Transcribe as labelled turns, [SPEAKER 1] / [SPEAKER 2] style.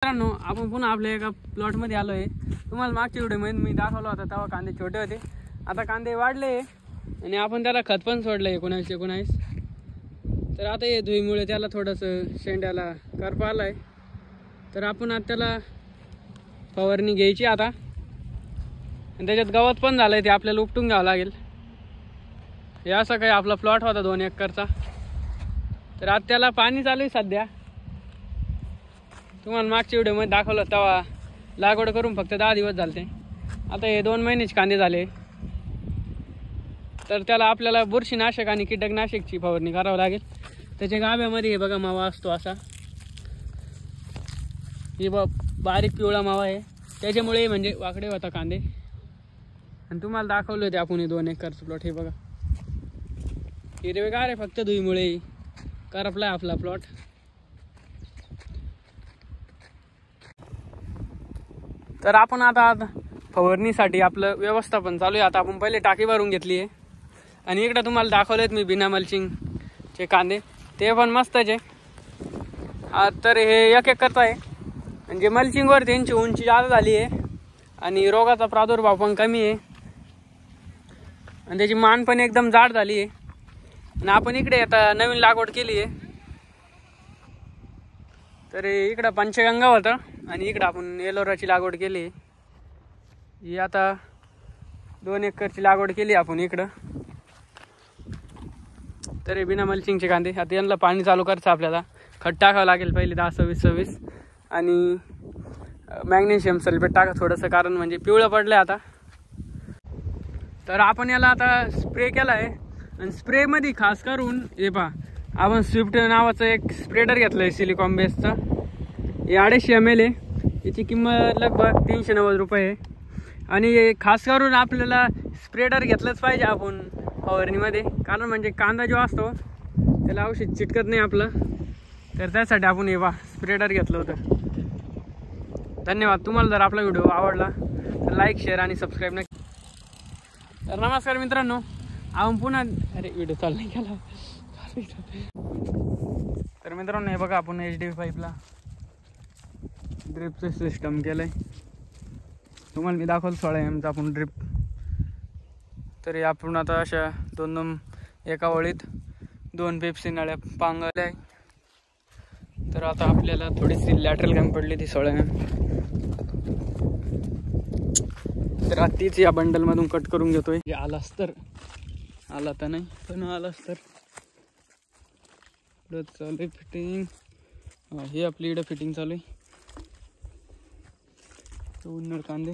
[SPEAKER 1] मित्रांनो, आपण पुन्हा आपल्या एका प्लॉटमध्ये आलो आहे. तुम्हाला मागच्या व्हिडिओमध्ये मी दाखवला होता तेव्हा कांदे छोटे होते. आता कांदे वाढले आणि आपण त्याला खत पण सोडलं 19 तर आता हे धुईमुळे त्याला थोडंसं शेंड्याला करपा आला आहे. तर आपण आता त्याला फवारणी घ्यायची आता. आणि त्याच्यात गवत पण झालं आहे, ते आपल्याला उपटून घ्यावं लागेल. हे असा काही आपला प्लॉट होता 2 एकरचा. तर आता त्याला पाणी चालू आहे सध्या. तुम्हाला मागच्या व्हिडिओमध्ये दाखवलं तेव्हा लागवड करून फक्त 10 दिवस झाले. आता हे 2 महिन्याचे कांदे झाले. तर त्याला आपल्याला बुरशीनाशक आणि कीटकनाशकची फवारणी करावं लागेल. त्याच्या गाभ्यामध्ये हे बघा मावा असतो असा. हे बारीक पिवळा मावा आहे, त्याच्यामुळे म्हणजे वाकडे होता कांदे. आणि तुम्हाला दाखवले होते आपण 2 एकरचं प्लॉट. हे बघा हिरवेगार आहे, फक्त धुईमुळे करपला आहे आपला प्लॉट. तर आपण आता फवारणीसाठी आपलं व्यवस्थापन चालू आहे. आता आपण पहिले टाकी भरून घेतली आहे आणि इकडे तुम्हाला दाखवलेत मी बिना मल्चिंगचे कांदे, ते पण मस्तच आहे. तर हे 1 एकरचा आहे. म्हणजे मल्चिंगवर त्यांची उंची जास्त झाली आहे आणि रोगाचा प्रादुर्भाव पण कमी आहे आणि त्याची मान पण एकदम जाड झाली आहे. आणि आपण इकडे आता नवीन लागवड केली आहे. तर इकडं पंचगंगा होतं आणि इकडं आपण एलोराची लागवड केली. ही आता 2 एकरची लागवड केली आपण इकडं. तर हे बिना मल्चिंगचे कांदे. आता यांना पाणी चालू करायचं आपल्याला. खत टाकावं लागेल पहिले 10-26 आणि मॅग्नेशियम सल्फेट टाका थोडंसं, कारण म्हणजे पिवळं पडलं आता. तर आपण याला आता स्प्रे केला आहे आणि स्प्रेमध्ये खास करून हे पहा, आपण स्विफ्ट नावाचं एक स्प्रेडर घेतलं आहे सिलिकॉन बेसचा. हे 250 ml आहे. याची किंमत लगभग 390 रुपये आहे. आणि खास करून आपल्याला स्प्रेडर घेतलंच पाहिजे आपण फवारणीमध्ये, कारण म्हणजे कांदा जो असतो त्याला औषध चिटकत नाही आपलं. तर त्यासाठी आपण हे पहा स्प्रेडर घेतलं होतं. धन्यवाद. तुम्हाला जर आपला व्हिडिओ आवडला तर लाईक, शेअर आणि सबस्क्राईब नक्की. तर नमस्कार मित्रांनो, आपण पुन्हा व्हिडिओ चालू नाही केला. तर मित्रांनो, हे बघा आपण HDPE पाईपला ड्रिपचं सिस्टम केलं आहे. तुम्हाला मी दाखवलं 16 mm आपण ड्रिप. तर हे आपण आता अशा 2 एका वळीत 2 पेप्सी नळ्या पांगवल्या आहे. तर आता आपल्याला थोडीशी लॅटरल कमी पडली ती 16 mm. तर आता तीच या बंडलमधून कट करून घेतोय. आलाच तर आला तर नाही, पण आलाच तर चालू आहे फिटिंग. हे आपली इकडं फिटिंग चालू आहे. 2 नळ कांदे.